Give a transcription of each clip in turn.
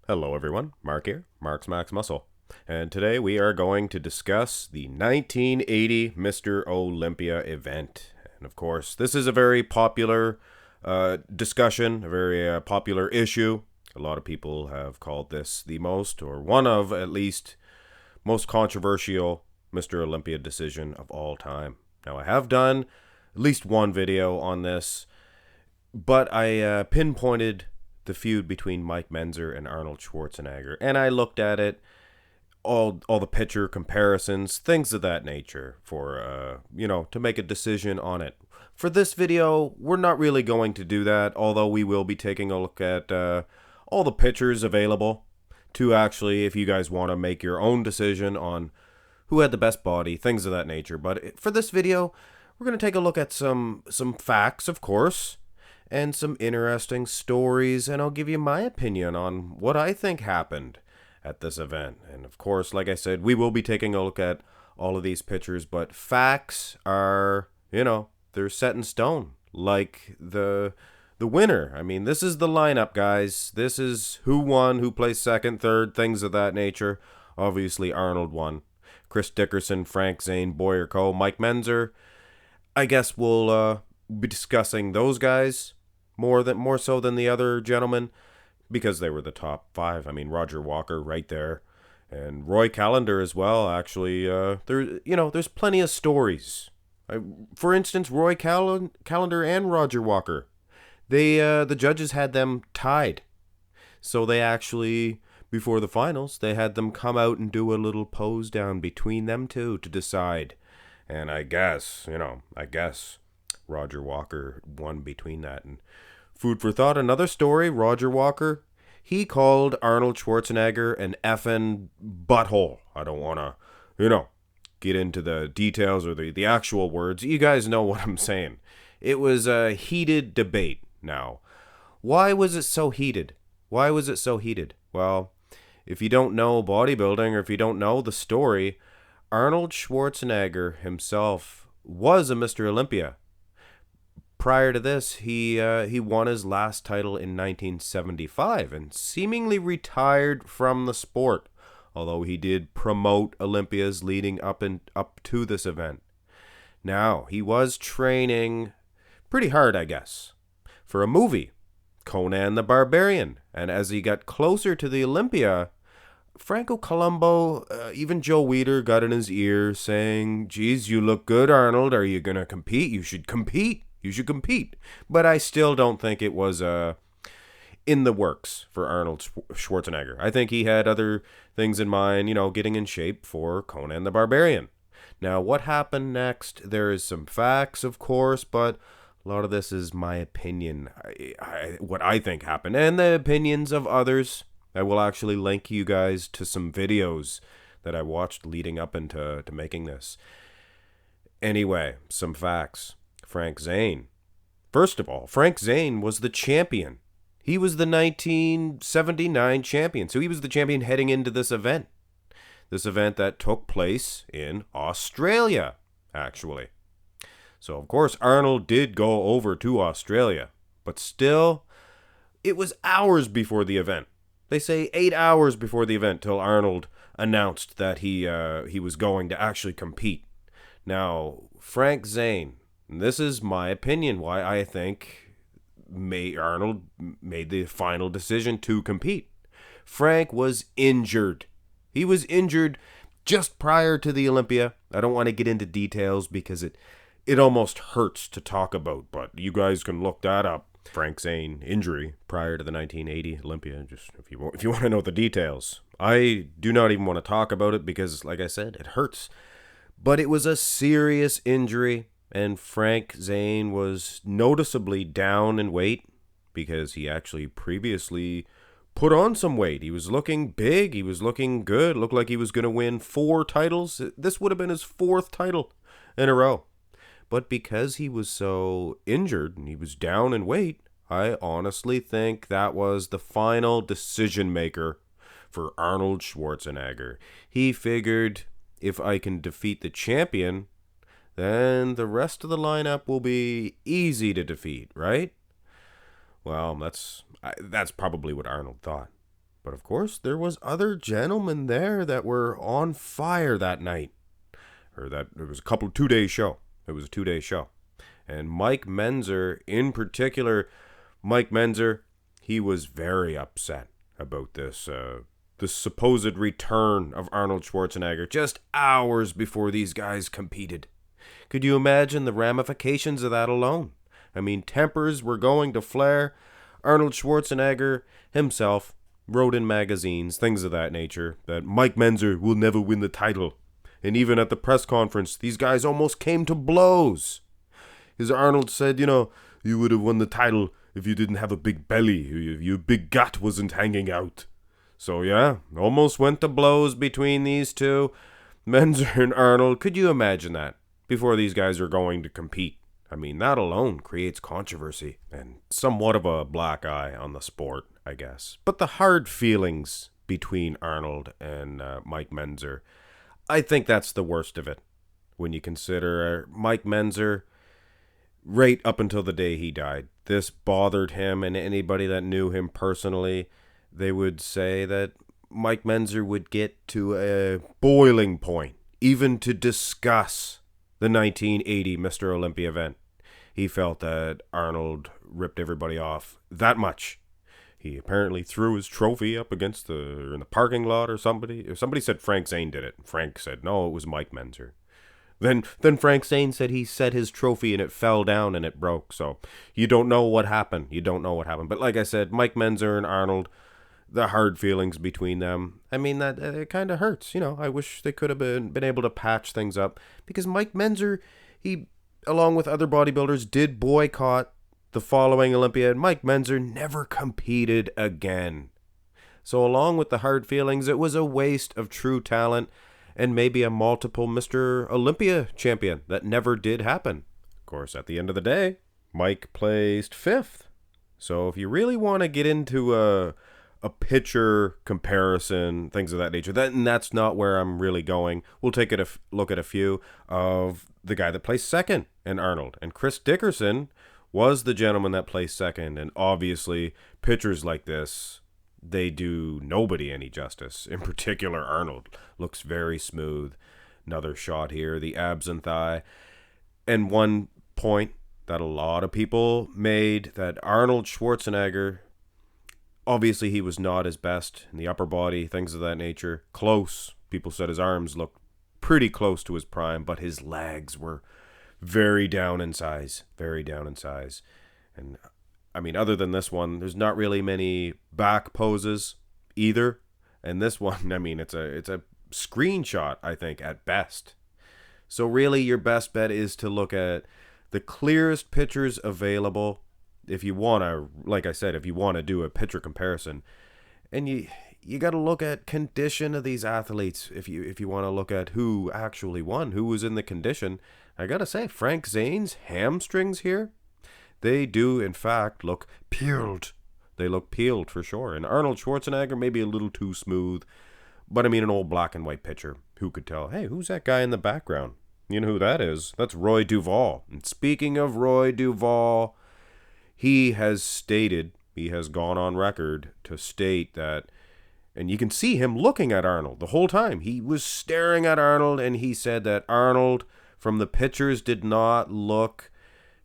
Hello everyone, Mark here, Mark's Max Muscle. And today we are going to discuss the 1980 Mr. Olympia event. And of course, this is a very popular discussion, a very popular issue. A lot of people have called this the most, or one of at least, most controversial Mr. Olympia decision of all time. Now, I have done at least one video on this, but I pinpointed the feud between Mike Menzer and Arnold Schwarzenegger, and I looked at it, all the picture comparisons, things of that nature, for to make a decision on it. For this video, we're not really going to do that, although we will be taking a look at all the pictures available to actually, if you guys want to make your own decision on who had the best body, things of that nature. But for this video, we're going to take a look at some facts, of course, and some interesting stories, and I'll give you my opinion on what I think happened at this event. And of course, like I said, we will be taking a look at all of these pictures, but facts are, they're set in stone, like the winner. I mean, this is the lineup, guys. This is who won, who placed second, third, things of that nature. Obviously, Arnold won. Chris Dickerson, Frank Zane, Boyer Coe, Mike Menzer. I guess we'll be discussing those guys more so than the other gentlemen, because they were the top five. I mean, Roger Walker right there, and Roy Callender as well. Actually, there's plenty of stories. For instance, Roy Callender and Roger Walker, the judges had them tied, so they actually, before the finals, they had them come out and do a little pose down between them two to decide. And I guess Roger Walker won between that. And food for thought, another story, Roger Walker, he called Arnold Schwarzenegger an effing butthole. I don't want to, get into the details or the actual words. You guys know what I'm saying. It was a heated debate. Now, why was it so heated? Well, if you don't know bodybuilding, or if you don't know the story, Arnold Schwarzenegger himself was a Mr. Olympia. Prior to this, he won his last title in 1975 and seemingly retired from the sport, although he did promote Olympias leading up to this event. Now, he was training pretty hard, I guess, for a movie, Conan the Barbarian, and as he got closer to the Olympia, Franco Columbu, even Joe Weider got in his ear saying, "Geez, you look good, Arnold. Are you going to compete? You should compete. But I still don't think it was in the works for Arnold Schwarzenegger. I think he had other things in mind, getting in shape for Conan the Barbarian. Now, what happened next? There is some facts, of course, but a lot of this is my opinion, what I think happened, and the opinions of others. I will actually link you guys to some videos that I watched leading up into making this. Anyway, some facts. Frank Zane. First of all, Frank Zane was the champion. He was the 1979 champion, so he was the champion heading into this event. This event that took place in Australia, actually. So, of course, Arnold did go over to Australia, but still, it was hours before the event. They say 8 hours before the event till Arnold announced that he was going to actually compete. Now, Frank Zane, this is my opinion why I think Arnold made the final decision to compete. Frank was injured. He was injured just prior to the Olympia. I don't want to get into details because it almost hurts to talk about, but you guys can look that up. Frank Zane injury prior to the 1980 Olympia, just if you want to know the details. I do not even want to talk about it because, like I said, it hurts. But it was a serious injury, and Frank Zane was noticeably down in weight because he actually previously put on some weight. He was looking big, he was looking good, looked like he was going to win 4 titles. This would have been his 4th title in a row. But because he was so injured and he was down in weight, I honestly think that was the final decision maker for Arnold Schwarzenegger. He figured, if I can defeat the champion, then the rest of the lineup will be easy to defeat, right? Well, that's probably what Arnold thought. But of course, there was other gentlemen there that were on fire that night. Or that it was a 2-day show. It was a 2-day show. And Mike Menzer, in particular, Mike Menzer, he was very upset about this supposed return of Arnold Schwarzenegger just hours before these guys competed. Could you imagine the ramifications of that alone? I mean, tempers were going to flare. Arnold Schwarzenegger himself wrote in magazines, things of that nature, that Mike Menzer will never win the title. And even at the press conference, these guys almost came to blows. As Arnold said, you would have won the title if you didn't have a big belly, if your big gut wasn't hanging out. So yeah, almost went to blows between these two, Menzer and Arnold. Could you imagine that? Before these guys are going to compete. I mean, that alone creates controversy and somewhat of a black eye on the sport, I guess. But the hard feelings between Arnold and Mike Menzer, I think that's the worst of it. When you consider Mike Menzer, right up until the day he died, this bothered him, and anybody that knew him personally, they would say that Mike Menzer would get to a boiling point, even to discuss the 1980 Mr. Olympia event. He felt that Arnold ripped everybody off that much. He apparently threw his trophy up against in the parking lot or somebody. Somebody said Frank Zane did it. Frank said, no, it was Mike Menzer. Then Frank Zane said he set his trophy and it fell down and it broke. So you don't know what happened. But like I said, Mike Menzer and Arnold, the hard feelings between them, I mean, that it kind of hurts. I wish they could have been able to patch things up, because Mike Menzer, he, along with other bodybuilders, did boycott the following Olympia, and Mike Menzer never competed again. So along with the hard feelings, it was a waste of true talent and maybe a multiple Mr. Olympia champion that never did happen. Of course, at the end of the day, Mike placed 5th. So if you really want to get into a picture comparison, things of that nature, that's not where I'm really going. We'll take a look at a few of the guy that placed 2nd in Arnold. And Chris Dickerson was the gentleman that placed 2nd. And obviously, pictures like this, they do nobody any justice. In particular, Arnold looks very smooth. Another shot here, the abs and thigh. And one point that a lot of people made, that Arnold Schwarzenegger, obviously he was not his best in the upper body, things of that nature. Close. People said his arms looked pretty close to his prime, but his legs were very down in size. And I mean, other than this one, there's not really many back poses either. And this one, I mean, it's a screenshot, I think, at best. So really, your best bet is to look at the clearest pictures available. If you want to, like I said, if you want to do a picture comparison, and you got to look at condition of these athletes. If you want to look at who actually won, who was in the condition, I got to say, Frank Zane's hamstrings here, they do in fact look peeled. They look peeled for sure. And Arnold Schwarzenegger maybe a little too smooth, but I mean, an old black and white picture. Who could tell? Hey, who's that guy in the background? You know who that is? That's Roy Duvall. And speaking of Roy Duvall, he has gone on record to state that, and you can see him looking at Arnold the whole time. He was staring at Arnold, and he said that Arnold, from the pictures, did not look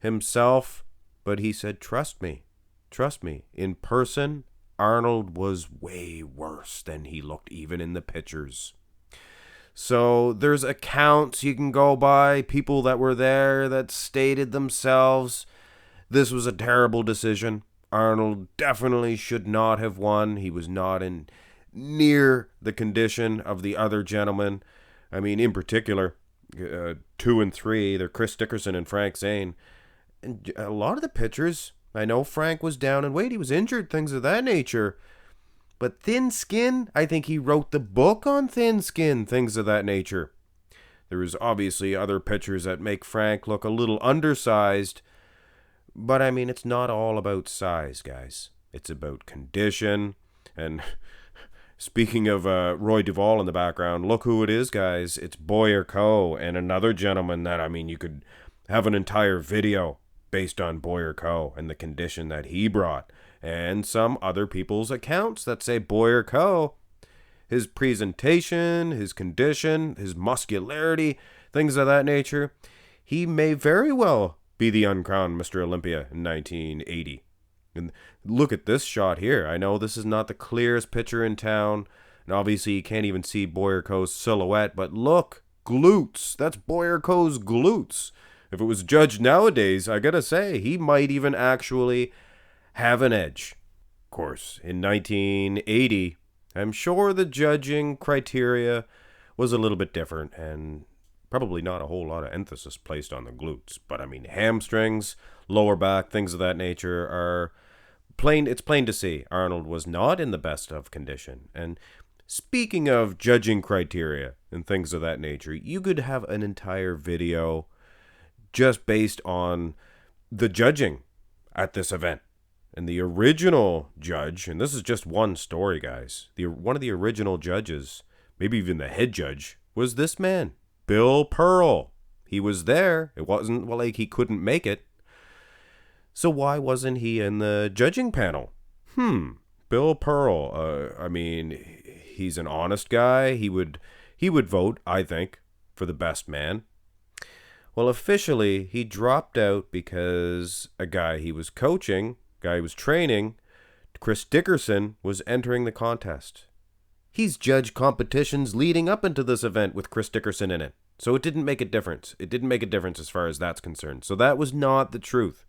himself, but he said, trust me, in person, Arnold was way worse than he looked even in the pictures. So there's accounts you can go by, people that were there that stated themselves, this was a terrible decision. Arnold definitely should not have won. He was not in near the condition of the other gentlemen. I mean, in particular, 2 and 3, they're Chris Dickerson and Frank Zane. And a lot of the pictures, I know Frank was down in weight, he was injured, things of that nature. But thin skin, I think he wrote the book on thin skin, things of that nature. There was obviously other pictures that make Frank look a little undersized. But I mean, it's not all about size, guys. It's about condition. And speaking of Roy Duvall in the background, look who it is, guys. It's Boyer Coe, and another gentleman that, I mean, you could have an entire video based on Boyer Coe and the condition that he brought. and some other people's accounts that say Boyer Coe, his presentation, his condition, his muscularity, things of that nature, he may very well be the uncrowned Mr. Olympia in 1980. And look at this shot here. I know this is not the clearest picture in town, and obviously you can't even see Boyer Coe's silhouette, but look, glutes. That's Boyer Coe's glutes. If it was judged nowadays, I gotta say, he might even actually have an edge. Of course, in 1980, I'm sure the judging criteria was a little bit different, and probably not a whole lot of emphasis placed on the glutes. But I mean, hamstrings, lower back, things of that nature are plain. It's plain to see Arnold was not in the best of condition. And speaking of judging criteria and things of that nature, you could have an entire video just based on the judging at this event. And the original judge, and this is just one story, guys, one of the original judges, maybe even the head judge, was this man, Bill Pearl. He was there. It wasn't like he couldn't make it. So why wasn't he in the judging panel? Bill Pearl, I mean, he's an honest guy. He would vote, I think, for the best man. Well, officially, he dropped out because a guy he was coaching, guy he was training, Chris Dickerson, was entering the contest. He's judged competitions leading up into this event with Chris Dickerson in it. So it didn't make a difference. It didn't make a difference as far as that's concerned. So that was not the truth.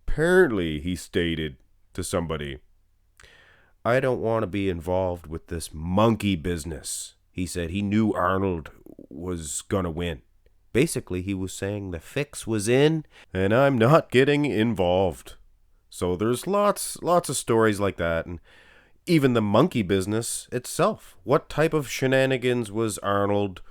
Apparently, he stated to somebody, I don't want to be involved with this monkey business. He said he knew Arnold was going to win. Basically, he was saying the fix was in, and I'm not getting involved. So there's lots of stories like that, and even the monkey business itself. What type of shenanigans was Arnold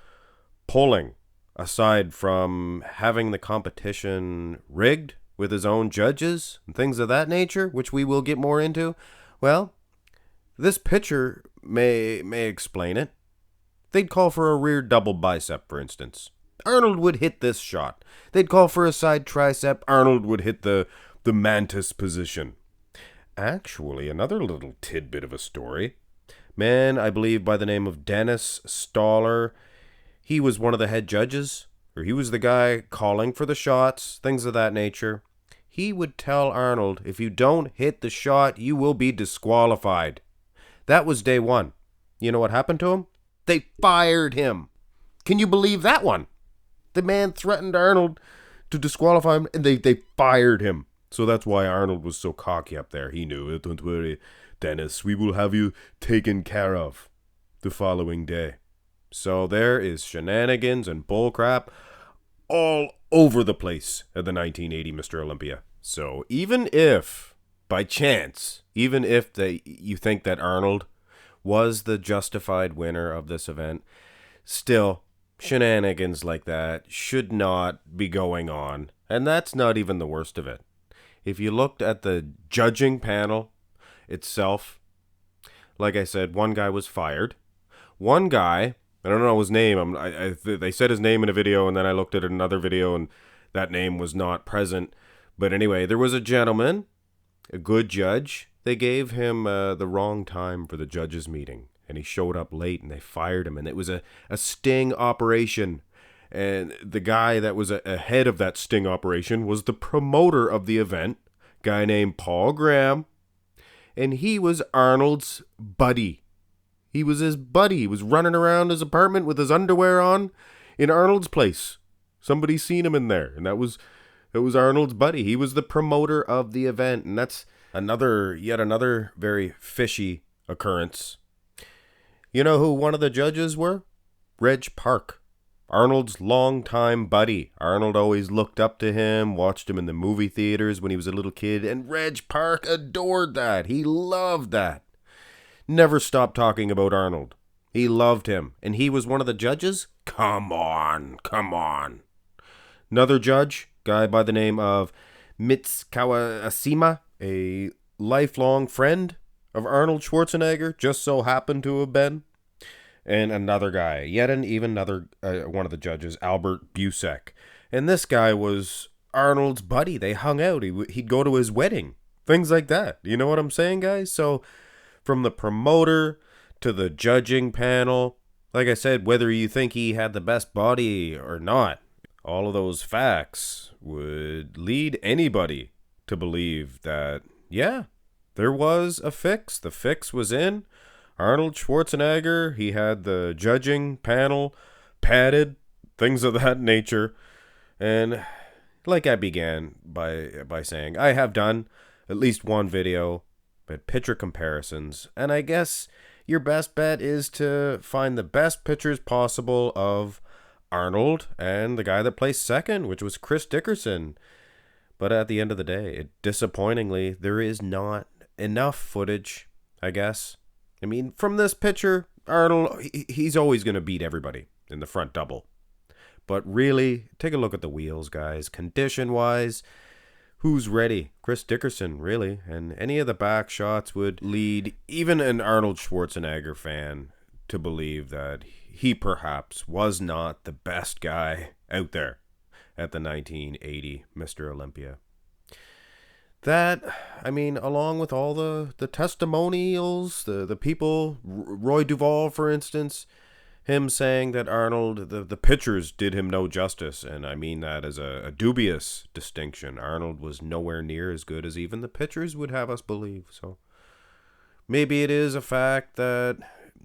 pulling, aside from having the competition rigged with his own judges and things of that nature, which we will get more into? Well, this picture may explain it. They'd call for a rear double bicep, for instance. Arnold would hit this shot. They'd call for a side tricep. Arnold would hit the mantis position. Actually, another little tidbit of a story. Man, I believe by the name of Dennis Stoller, he was one of the head judges, or he was the guy calling for the shots, things of that nature. He would tell Arnold, if you don't hit the shot, you will be disqualified. That was day one. You know what happened to him? They fired him. Can you believe that one? The man threatened Arnold to disqualify him, and they fired him. So that's why Arnold was so cocky up there. He knew it. Don't worry, Dennis. We will have you taken care of the following day. So there is shenanigans and bullcrap all over the place at the 1980 Mr. Olympia. So even if, by chance, even if you think that Arnold was the justified winner of this event, still, shenanigans like that should not be going on. And that's not even the worst of it. If you looked at the judging panel itself, like I said, one guy was fired. One guy, I don't know his name. They said his name in a video, and then I looked at another video, and that name was not present. But anyway, there was a gentleman, a good judge. They gave him the wrong time for the judges' meeting, and he showed up late, and they fired him. And it was a sting operation. And the guy that was ahead of that sting operation was the promoter of the event, a guy named Paul Graham. And he was Arnold's buddy. He was his buddy. He was running around his apartment with his underwear on in Arnold's place. Somebody seen him in there, and that was Arnold's buddy. He was the promoter of the event, and that's yet another very fishy occurrence. You know who one of the judges were? Reg Park. Arnold's longtime buddy. Arnold always looked up to him, watched him in the movie theaters when he was a little kid, and Reg Park adored that. He loved that. Never stopped talking about Arnold. He loved him, and he was one of the judges? Come on. Another judge, guy by the name of Mitsukawa Asima, a lifelong friend of Arnold Schwarzenegger, just so happened to have been. And another guy, another one of the judges, Albert Busek. And this guy was Arnold's buddy. They hung out. He'd go to his wedding. Things like that. You know what I'm saying, guys? So from the promoter to the judging panel, like I said, whether you think he had the best body or not, all of those facts would lead anybody to believe that, yeah, there was a fix. The fix was in. Arnold Schwarzenegger, he had the judging panel padded, things of that nature. And like I began by saying, I have done at least one video but picture comparisons, and I guess your best bet is to find the best pictures possible of Arnold and the guy that placed second, which was Chris Dickerson. But at the end of the day, disappointingly, there is not enough footage, I guess. I mean, from this picture, Arnold, he's always going to beat everybody in the front double. But really, take a look at the wheels, guys. Condition-wise, who's ready? Chris Dickerson, really. And any of the back shots would lead even an Arnold Schwarzenegger fan to believe that he perhaps was not the best guy out there at the 1980 Mr. Olympia. That, I mean, along with all the testimonials, the people, Roy Duvall, for instance, him saying that Arnold, the pictures did him no justice, and I mean that as a dubious distinction. Arnold was nowhere near as good as even the pictures would have us believe. So maybe it is a fact that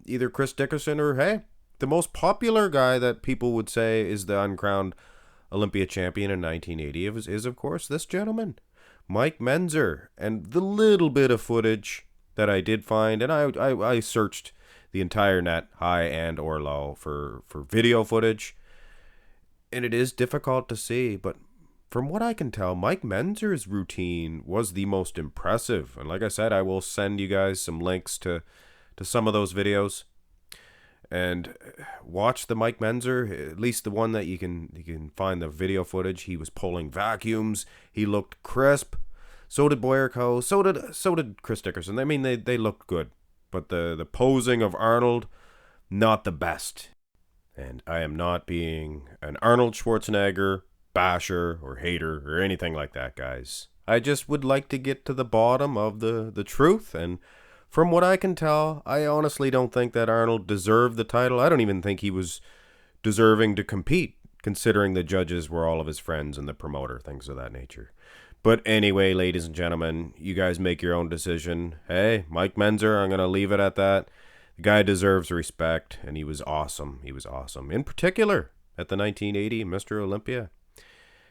either Chris Dickerson or, hey, the most popular guy that people would say is the uncrowned Olympia champion in 1980 is of course, this gentleman, Mike Menzer. And the little bit of footage that I did find, and I searched the entire net, high and or low, for video footage, and it is difficult to see, but from what I can tell, Mike Menzer's routine was the most impressive. And like I said, I will send you guys some links to some of those videos, and watch the Mike Menzer, at least the one that you can find the video footage. He was pulling vacuums, he looked crisp. So did Boyerko, so did Chris Dickerson. I mean, they looked good. But the posing of Arnold, not the best. And I am not being an Arnold Schwarzenegger basher or hater or anything like that, guys. I just would like to get to the bottom of the truth. And from what I can tell, I honestly don't think that Arnold deserved the title. I don't even think he was deserving to compete, considering the judges were all of his friends and the promoter, things of that nature. But anyway, ladies and gentlemen, you guys make your own decision. Hey, Mike Menzer, I'm going to leave it at that. The guy deserves respect, and he was awesome. He was awesome. In particular, at the 1980 Mr. Olympia.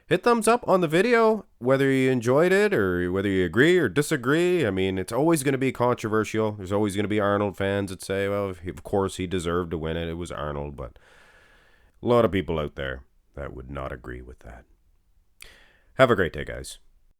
Hit thumbs up on the video, whether you enjoyed it or whether you agree or disagree. I mean, it's always going to be controversial. There's always going to be Arnold fans that say, well, of course he deserved to win it. It was Arnold. But a lot of people out there that would not agree with that. Have a great day, guys.